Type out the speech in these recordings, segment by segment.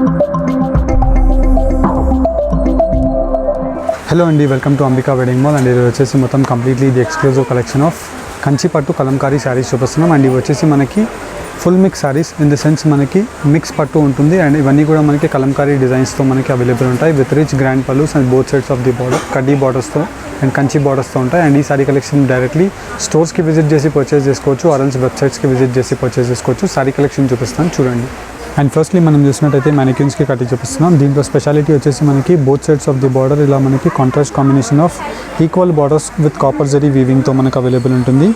Hello అండి, welcome to Ambika wedding mall. And ఇది వచ్చేసి మొత్తం completely the exclusive collection of Kanchi పట్టు కలంకారీ శారీస్ చూపిస్తున్నాం. అండ్ ఇవి వచ్చేసి మనకి full mix saris in the sense మనకి మిక్స్ పట్టు ఉంటుంది. అండ్ ఇవన్నీ కూడా మనకి కలంకారీ డిజైన్స్తో మనకి అవైలబుల్ ఉంటాయి with rich grand pallus and both sides of the border కడ్డీ బార్డర్స్తో అండ్ కంచి బార్డర్స్తో ఉంటాయి. అండ్ ఈ శారీ కలెక్షన్ డైరెక్ట్లీ స్టోర్స్కి విజిట్ చేసి పర్చేస్ చేసుకోవచ్చు, ఆర్ఎల్స్ వెబ్సైట్స్కి విజిట్ చేసి పర్చేస్ చేసుకోవచ్చు. శారీ కలెక్షన్ చూపిస్తాను చూడండి. అండ్ ఫస్ట్లీ మనం చూసినట్టయితే మ్యానిక్యూన్స్కి కట్టి చూపిస్తున్నాం. దీంట్లో స్పెషాలిటీ వచ్చేసి మనకి both sides of the border ఇలా మనకి contrast combination of equal borders with copper zari వీవింగ్తో మనకు అవైలబుల్ ఉంటుంది.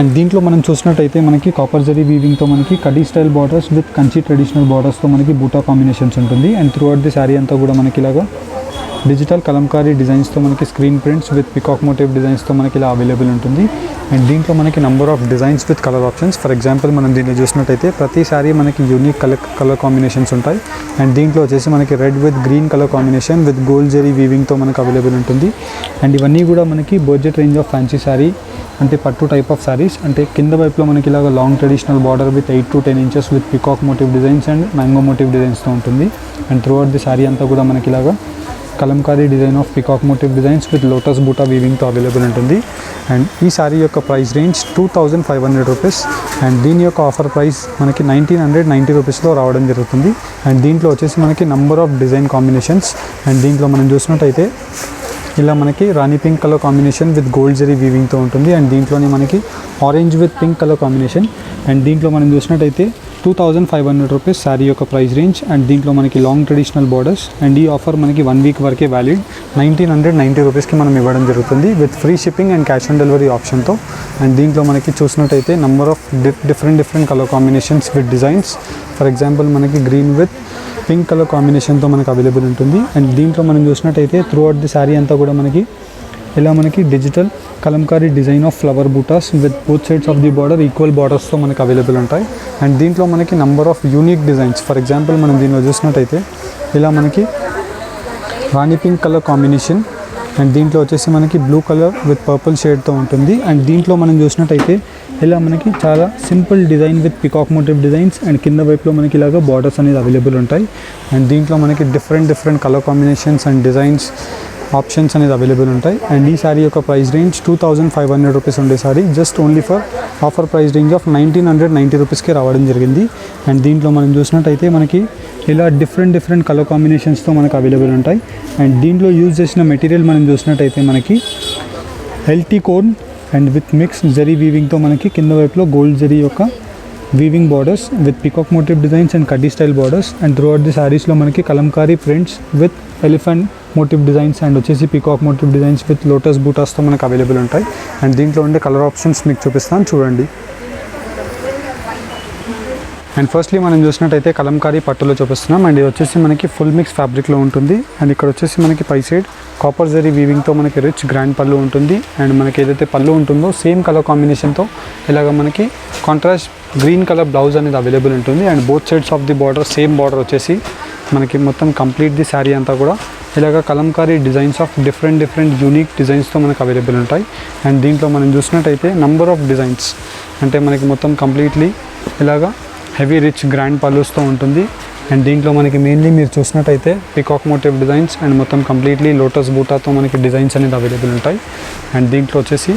అండ్ దీంట్లో మనం చూసినట్టయితే మనకి కాపర్ జరీ వీవింగ్తో మనకి కడ్డీ style borders with Kanchi traditional బార్డర్స్తో మనకి బూటా కాంబినేషన్స్ ఉంటుంది. And throughout the sari అంతా కూడా మనకి ఇలాగా డిజిటల్ కలంకారీ డిజైన్స్తో మనకి screen prints with peacock motive డిజైన్స్తో మనకి ఇలా అవైలబుల్ ఉంటుంది. అండ్ దీంట్లో మనకి number of designs with colour options. For example మనం దీన్ని చూసినట్టయితే ప్రతి సారీ మనకి యూనిక్ కలర్ కాంబినేషన్స్ ఉంటాయి. అండ్ దీంట్లో వచ్చేసి మనకి red with green colour combination with gold zari వీవింగ్తో మనకు అవైలబుల్ ఉంటుంది. అండ్ ఇవన్నీ కూడా మనకి budget range of fancy sari అంటే పట్టు టైప్ ఆఫ్ శారీస్. అంటే కింద వైపులో మనకి ఇలాగ long traditional border with 8 to 10 inches with peacock motive designs and mango motive డిజైన్స్తో ఉంటుంది. And throughout the sari అంతా కూడా మనకి ఇలాగా kalamkari design of peacock motive designs with lotus buta వీవింగ్తో అవైలబుల్ ఉంటుంది. అండ్ ఈ శారీ యొక్క ప్రైస్ రేంజ్ 2500 రూపీస్. అండ్ దీని యొక్క ఆఫర్ ప్రైస్ మనకి 1990 రూపీస్లో రావడం జరుగుతుంది. అండ్ దీంట్లో వచ్చేసి మనకి number of design combinations. And దీంట్లో మనం చూసినట్టయితే ఇలా మనకి రాణి pink colour combination with gold zari వీవింగ్తో ఉంటుంది. అండ్ దీంట్లోనే మనకి orange with pink colour combination. And దీంట్లో మనం చూసినట్టయితే 2500 రూపీస్ శారీ యొక్క ప్రైస్ రేంజ్. అండ్ దీంట్లో మనకి లాంగ్ ట్రెడిషనల్ బార్డర్స్. అండ్ ఈ ఆఫర్ మనకి 1 week వరకే వ్యాలిడ్. 1990 రూపీస్కి మనం ఇవ్వడం జరుగుతుంది with free shipping and cash on delivery ఆప్షన్తో. అండ్ దీంట్లో మనకి చూసినట్టయితే number of different colour combinations with designs. For example మనకి గ్రీన్ విత్ పింక్ కలర్ కాంబినేషన్తో మనకు అవైలబుల్ ఉంటుంది. అండ్ దీంట్లో మనం చూసినట్టయితే త్రూ అవుట్ ది శారీ అంతా కూడా మనకి ఇలా మనకి digital Kalamkari design of flower బూటాస్ with both sides of the border equal బార్డర్స్తో మనకు అవైలబుల్ ఉంటాయి. అండ్ దీంట్లో మనకి number of unique designs. For example మనం దీనిలో చూసినట్టయితే ఇలా మనకి రాణి పింక్ కలర్ కాంబినేషన్. అండ్ దీంట్లో వచ్చేసి మనకి బ్లూ కలర్ విత్ పర్పుల్ షేడ్తో ఉంటుంది. అండ్ దీంట్లో మనం చూసినట్టయితే ఇలా మనకి చాలా simple design with peacock motive designs. And కింద వైపులో మనకి ఇలాగ బార్డర్స్ అనేది అవైలబుల్ ఉంటాయి. అండ్ దీంట్లో మనకి different colour combinations and designs options అనేది అవైలబుల్ ఉంటాయి. అండ్ ఈ శారీ యొక్క ప్రైస్ రేంజ్ 2500 రూపీస్ ఉండే sari just only for offer price range of 1990 రూపీస్కి రావడం జరిగింది. అండ్ దీంట్లో మనం చూసినట్టయితే మనకి ఇలా డిఫరెంట్ కలర్ కాంబినేషన్స్తో మనకు అవైలబుల్ ఉంటాయి. అండ్ దీంట్లో యూజ్ చేసిన మెటీరియల్ మనం చూసినట్టయితే మనకి LT cone and with mix zari వీవింగ్తో మనకి కింద వైపులో గోల్డ్ జరీ యొక్క weaving borders with peacock motive designs and కడ్డీ style borders. And throughout the శారీస్లో మనకి Kalamkari prints with elephant motif designs and వచ్చేసి peacock motive designs with lotus బూటాస్తో మనకు అవైలబుల్ ఉంటాయి. అండ్ దీంట్లో ఉండే కలర్ ఆప్షన్స్ మీకు చూపిస్తాను చూడండి. అండ్ ఫస్ట్లీ మనం చూసినట్టయితే కలంకారీ పట్టులో చూపిస్తున్నాం. అండ్ ఇది వచ్చేసి మనకి ఫుల్ మిక్స్ ఫ్యాబ్రిక్లో ఉంటుంది. అండ్ ఇక్కడ వచ్చేసి మనకి పై సైడ్ కాపర్ జరీ వీవింగ్తో మనకి రిచ్ గ్రాండ్ పళ్ళు ఉంటుంది. అండ్ మనకి ఏదైతే పళ్ళు ఉంటుందో సేమ్ కలర్ కాంబినేషన్తో ఇలాగ మనకి కాంట్రాస్ట్ గ్రీన్ కలర్ బ్లౌజ్ అనేది అవైలబుల్ ఉంటుంది. And both sides of the border same border వచ్చేసి మనకి మొత్తం కంప్లీట్ ది శారీ అంతా కూడా ఇలాగ Kalamkari designs of different unique డిజైన్స్తో మనకు అవైలబుల్ ఉంటాయి. అండ్ దీంట్లో మనం చూసినట్టయితే నంబర్ ఆఫ్ డిజైన్స్ అంటే మనకి మొత్తం కంప్లీట్లీ ఇలాగా హెవీ రిచ్ గ్రాండ్ పల్లూస్తో ఉంటుంది. అండ్ దీంట్లో మనకి మెయిన్లీ మీరు చూసినట్టయితే పికాక్ మోటివ్ డిజైన్స్ అండ్ మొత్తం కంప్లీట్లీ లోటస్ బూటాతో మనకి డిజైన్స్ అనేది అవైలబుల్ ఉంటాయి. అండ్ దీంట్లో వచ్చేసి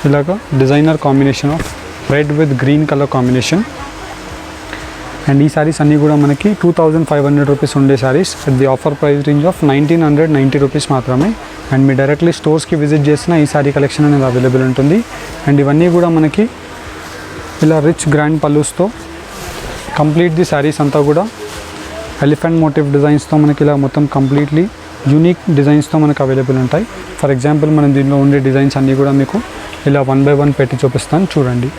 ఇలాగ designer combination of red with green colour combination. And ఈ శారీస్ అన్నీ కూడా మనకి 2500 రూపీస్ ఉండే saris at the offer price range of 1990 rupees మాత్రమే. అండ్ మీరు డైరెక్ట్లీ స్టోర్స్కి విజిట్ చేసిన ఈ శారీ కలెక్షన్ అనేది అవైలబుల్ ఉంటుంది. అండ్ ఇవన్నీ కూడా మనకి ఇలా rich grand పల్లూస్తో complete the saris అంతా కూడా ఎలిఫెంట్ మోటివ్ డిజైన్స్తో మనకి ఇలా మొత్తం కంప్లీట్లీ యూనిక్ డిజైన్స్తో మనకు అవైలబుల్ ఉంటాయి. ఫర్ ఎగ్జాంపుల్ మనం దీనిలో ఉండే డిజైన్స్ అన్నీ కూడా మీకు ఇలా 1 by 1 పెట్టి చూపిస్తాను చూడండి.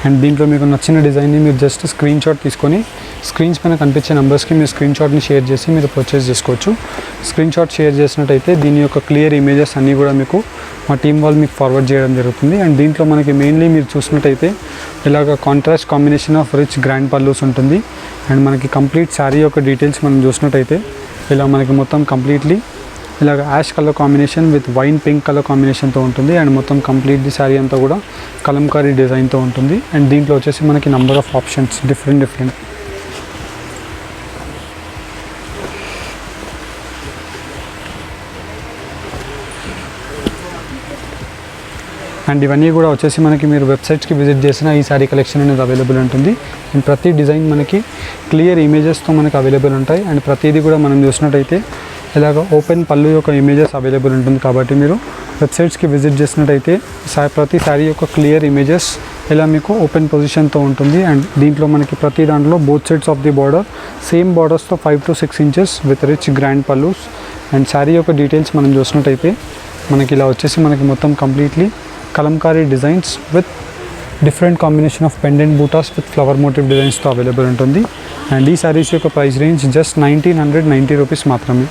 అండ్ దీంట్లో మీకు నచ్చిన డిజైన్ని మీరు జస్ట్ స్క్రీన్ షాట్ తీసుకొని స్క్రీన్స్ పైన కనిపించే నెంబర్స్కి మీరు స్క్రీన్ షాట్ని షేర్ చేసి మీరు పర్చేస్ చేసుకోవచ్చు. స్క్రీన్ షాట్ షేర్ చేసినట్టయితే దీని యొక్క క్లియర్ ఇమేజెస్ అన్నీ కూడా మీకు మా టీం వాళ్ళు మీకు ఫార్వర్డ్ చేయడం జరుగుతుంది. అండ్ దీంట్లో మనకి మెయిన్లీ మీరు చూసినట్టయితే ఇలాగ contrast combination of rich grand pallus ఉంటుంది. అండ్ మనకి కంప్లీట్ శారీ యొక్క డీటెయిల్స్ మనం చూసినట్టయితే ఇలా మనకి మొత్తం కంప్లీట్లీ ఇలాగ ash colour combination with wine pink colour కాంబినేషన్తో ఉంటుంది. అండ్ మొత్తం కంప్లీట్లీ శారీ అంతా కూడా కలంకారీ డిజైన్తో ఉంటుంది. అండ్ దీంట్లో వచ్చేసి మనకి number of options different. And ఇవన్నీ కూడా వచ్చేసి మనకి మీరు వెబ్సైట్స్కి విజిట్ చేసిన ఈ శారీ కలెక్షన్ అనేది అవైలబుల్ ఉంటుంది. అండ్ ప్రతి డిజైన్ మనకి క్లియర్ ఇమేజెస్తో మనకి అవైలబుల్ ఉంటాయి. అండ్ ప్రతిదీ కూడా మనం చూసినట్టయితే ఇలాగ ఓపెన్ పళ్ళు యొక్క ఇమేజెస్ అవైలబుల్ ఉంటుంది. కాబట్టి మీరు వెబ్సైట్స్కి విజిట్ చేసినట్టయితే ప్రతి శారీ యొక్క క్లియర్ ఇమేజెస్ ఇలా మీకు ఓపెన్ పొజిషన్తో ఉంటుంది. అండ్ దీంట్లో మనకి ప్రతి దాంట్లో both sides of the border same బార్డర్స్తో 5 to 6 inches with rich grand pallus. And sari యొక్క డీటెయిల్స్ మనం చూసినట్టయితే మనకి ఇలా వచ్చేసి మనకి మొత్తం completely Kalamkari designs with different combination of pendant బూటాస్ విత్ ఫ్లవర్ మోటివ్ డిజైన్స్తో అవైలబుల్ ఉంటుంది. అండ్ ఈ శారీస్ యొక్క ప్రైస్ రేంజ్ జస్ట్ 1990 రూపీస్ మాత్రమే.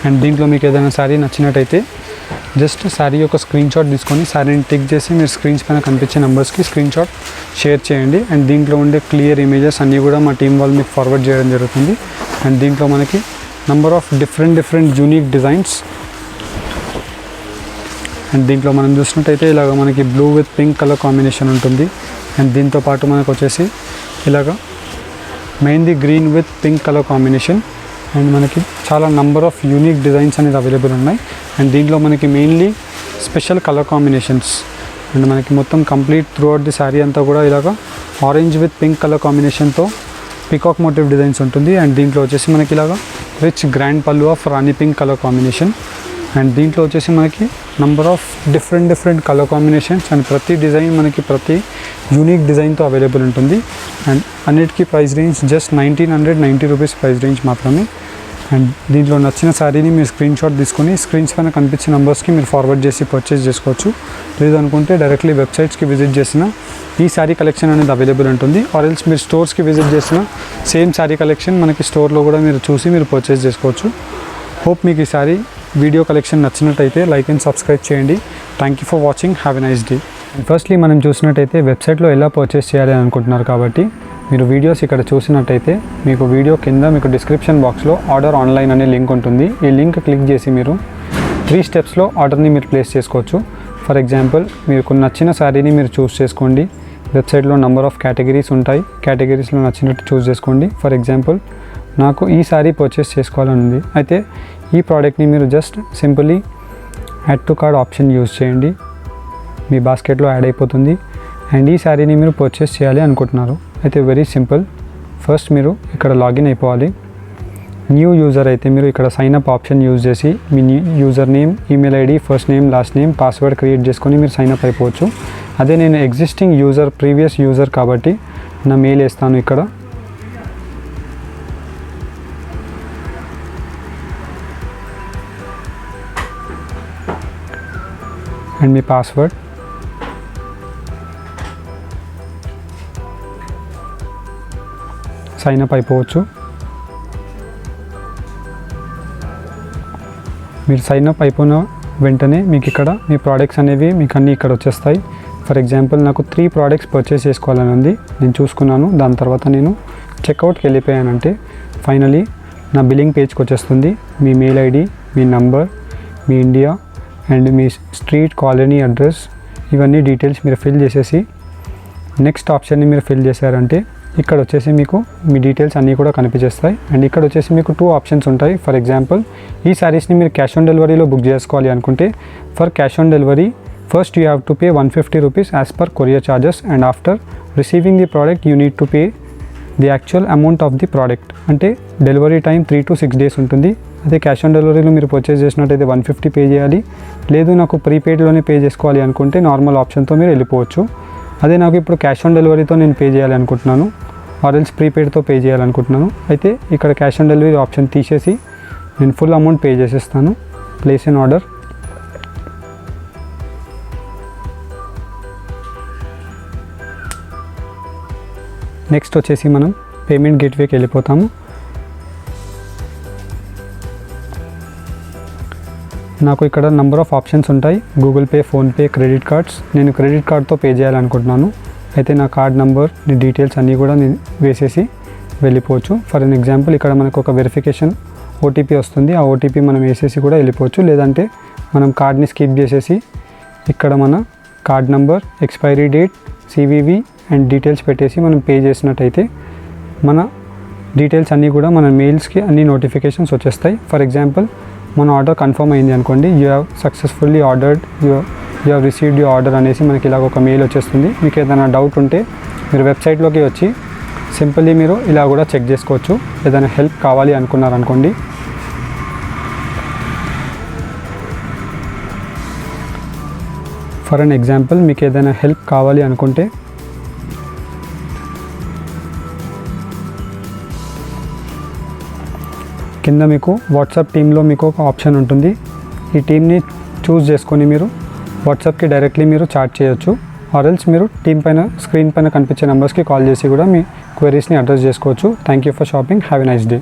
అండ్ దీంట్లో మీకు ఏదైనా శారీ నచ్చినట్టయితే జస్ట్ శారీ యొక్క స్క్రీన్ షాట్ తీసుకొని శారీని టిక్ చేసి మీరు స్క్రీన్స్ పైన కనిపించే నెంబర్స్కి స్క్రీన్ షాట్ షేర్ చేయండి. అండ్ దీంట్లో ఉండే క్లియర్ ఇమేజెస్ అన్నీ కూడా మా టీం వాళ్ళు మీకు ఫార్వర్డ్ చేయడం జరుగుతుంది. అండ్ దీంట్లో మనకి number of different unique designs. And దీంట్లో మనం చూసినట్టయితే ఇలాగ మనకి blue with pink colour combination ఉంటుంది. అండ్ దీంతో పాటు మనకు వచ్చేసి ఇలాగ mehndi green with pink colour combination. And మనకి చాలా నంబర్ ఆఫ్ యూనిక్ డిజైన్స్ అనేది అవైలబుల్ ఉన్నాయి. అండ్ దీంట్లో మనకి mainly special colour combinations. And మనకి మొత్తం complete through out the sari అంతా కూడా ఇలాగ ఆరెంజ్ విత్ పింక్ కలర్ కాంబినేషన్తో పికాక్ మోటివ్ డిజైన్స్ ఉంటుంది. అండ్ దీంట్లో వచ్చేసి మనకి ఇలాగ రిచ్ గ్రాండ్ పళ్ళు of Rani pink colour combination. And దీంట్లో వచ్చేసి మనకి number of different colour combinations. And ప్రతి డిజైన్ మనకి ప్రతి యూనిక్ డిజైన్తో అవైలబుల్ ఉంటుంది. అండ్ అన్నిటికీ price range just 1990 rupees price range మాత్రమే. అండ్ దీంట్లో నచ్చిన శారీని మీరు స్క్రీన్ షాట్ తీసుకొని స్క్రీన్స్ పైన కనిపించే నెంబర్స్కి మీరు ఫార్వర్డ్ చేసి పర్చేస్ చేసుకోవచ్చు. లేదనుకుంటే డైరెక్ట్లీ వెబ్సైట్స్కి విజిట్ చేసిన ఈ శారీ కలెక్షన్ అనేది అవైలబుల్ ఉంటుంది. ఆర్ ఎల్స్ మీరు స్టోర్స్కి విజిట్ చేసిన సేమ్ శారీ కలెక్షన్ మనకి స్టోర్లో కూడా మీరు చూసి మీరు పర్చేస్ చేసుకోవచ్చు. హోప్ మీకు ఈ శారీ వీడియో కలెక్షన్ నచ్చినట్టయితే లైక్ అండ్ సబ్స్క్రైబ్ చేయండి. Thank you for watching. Have a nice day. Firstly మనం చూసినట్టయితే వెబ్సైట్లో ఎలా పర్చేస్ చేయాలి అని అనుకుంటున్నారు కాబట్టి మీరు వీడియోస్ ఇక్కడ చూసినట్టయితే మీకు వీడియో కింద మీకు డిస్క్రిప్షన్ బాక్స్లో ఆర్డర్ ఆన్లైన్ అనే లింక్ ఉంటుంది. ఈ లింక్ క్లిక్ చేసి మీరు 3 స్టెప్స్లో ఆర్డర్ని మీరు ప్లేస్ చేసుకోవచ్చు. ఫర్ ఎగ్జాంపుల్ మీకు నచ్చిన శారీని మీరు చూస్ చేసుకోండి. వెబ్సైట్లో నెంబర్ ఆఫ్ కేటగిరీస్ ఉంటాయి. కేటగిరీస్లో నచ్చినట్టు చూస్ చేసుకోండి. ఫర్ ఎగ్జాంపుల్ నాకు ఈ శారీ పర్చేస్ చేసుకోవాలని ఉంది. అయితే ఈ ప్రోడక్ట్ని మీరు just simply add to card option use చేయండి. మీ బాస్కెట్లో యాడ్ అయిపోతుంది. అండ్ ఈ శారీని మీరు పర్చేస్ చేయాలి అనుకుంటున్నారు. అయితే వెరీ సింపుల్. ఫస్ట్ మీరు ఇక్కడ లాగిన్ అయిపోవాలి. న్యూ యూజర్ అయితే మీరు ఇక్కడ సైన్ అప్ ఆప్షన్ యూజ్ చేసి మీ user name, email ID, first name, last name, password create చేసుకొని మీరు సైన్ అప్ అయిపోవచ్చు. అదే నేను ఎగ్జిస్టింగ్ యూజర్, ప్రీవియస్ యూజర్ కాబట్టి నా మెయిల్ వేస్తాను ఇక్కడ. అండ్ మీ పాస్వర్డ్. సైన్ అప్ అయిపోవచ్చు. మీరు సైన్ అప్ అయిపోయిన వెంటనే మీకు ఇక్కడ మీ ప్రోడక్ట్స్ అనేవి మీకు అన్నీ ఇక్కడ వచ్చేస్తాయి. ఫర్ ఎగ్జాంపుల్ నాకు 3 ప్రోడక్ట్స్ పర్చేస్ చేసుకోవాలని ఉంది. నేను చూసుకున్నాను. దాని తర్వాత నేను చెక్అవుట్కి వెళ్ళిపోయానంటే ఫైనలీ నా బిల్లింగ్ పేజ్కి వచ్చేస్తుంది. మీ మెయిల్ ఐడి, మీ నంబర్, మీ ఇండియా అండ్ మీ స్ట్రీట్, కాలనీ అడ్రస్ ఇవన్నీ డీటెయిల్స్ మీరు ఫిల్ చేసేసి నెక్స్ట్ ఆప్షన్ని మీరు ఫిల్ చేశారంటే ఇక్కడ వచ్చేసి మీకు మీ డీటెయిల్స్ అన్నీ కూడా కనిపించేస్తాయి. అండ్ ఇక్కడ వచ్చేసి మీకు 2 ఆప్షన్స్ ఉంటాయి. ఫర్ ఎగ్జాంపుల్ ఈ శారీస్ని మీరు క్యాష్ ఆన్ డెలివరీలో బుక్ చేసుకోవాలి అనుకుంటే for cash on delivery first you have to pay 150 rupees as per courier charges. And after receiving the product you need to pay the actual amount of the product. అంటే delivery time 3 to 6 days ఉంటుంది. అదే cash on డెలివరీలో మీరు purchase చేసినట్టయితే 150 pay చేయాలి. లేదు నాకు ప్రీపెయిడ్లోనే pay చేసుకోవాలి అనుకుంటే నార్మల్ ఆప్షన్తో మీరు వెళ్ళిపోవచ్చు. అదే నాకు ఇప్పుడు క్యాష్ ఆన్ డెలివరీతో నేను పే చేయాలి అనుకుంటున్నాను, ఆర్ ఎల్స్ ప్రీపెయిడ్తో పే చేయాలనుకుంటున్నాను. అయితే ఇక్కడ క్యాష్ ఆన్ డెలివరీ ఆప్షన్ తీసేసి నేను ఫుల్ అమౌంట్ పే చేసేస్తాను. Place an order. నెక్స్ట్ వచ్చేసి మనం పేమెంట్ గేట్వేకి వెళ్ళిపోతాము. నాకు ఇక్కడ నెంబర్ ఆఫ్ ఆప్షన్స్ ఉంటాయి, Google pay, PhonePe, credit cards. నేను క్రెడిట్ కార్డ్తో పే చేయాలనుకుంటున్నాను. అయితే నా కార్డ్ నెంబర్ డీటెయిల్స్ అన్నీ కూడా నేను వేసేసి వెళ్ళిపోవచ్చు. ఫర్ ఎన్ ఎగ్జాంపుల్ ఇక్కడ మనకు ఒక వెరిఫికేషన్ ఓటీపీ వస్తుంది, ఆ ఓటీపీ మనం వేసేసి కూడా వెళ్ళిపోవచ్చు. లేదంటే మనం కార్డ్ని స్కిప్ చేసేసి ఇక్కడ మన card number, expiry date, CVV and details పెట్టేసి మనం పే చేసినట్టయితే మన డీటెయిల్స్ అన్నీ కూడా మన మెయిల్స్కి అన్ని నోటిఫికేషన్స్ వచ్చేస్తాయి. ఫర్ ఎగ్జాంపుల్ మన ఆర్డర్ కన్ఫర్మ్ అయింది అనుకోండి, you have successfully ordered, you have received your order అనేసి మనకి ఇలాగ ఒక మెయిల్ వచ్చేస్తుంది. మీకు ఏదైనా డౌట్ ఉంటే మీరు వెబ్సైట్లోకి వచ్చి సింపుల్లీ మీరు ఇలా కూడా చెక్ చేసుకోవచ్చు. ఏదైనా హెల్ప్ కావాలి అనుకున్నారనుకోండి, ఫర్ అన్ ఎగ్జాంపుల్ మీకు ఏదైనా హెల్ప్ కావాలి అనుకుంటే కింద మీకు వాట్సాప్ టీంలో మీకు ఒక ఆప్షన్ ఉంటుంది. ఈ టీమ్ని చూస్ చేసుకొని మీరు వాట్సాప్కి డైరెక్ట్లీ మీరు చాట్ చేయొచ్చు. ఆర్ఎల్స్ మీరు టీం పైన స్క్రీన్ పైన కనిపించే నెంబర్స్కి కాల్ చేసి కూడా మీ క్వెరీస్ని అడ్రస్ చేసుకోవచ్చు. Thank you for shopping. Have a nice day.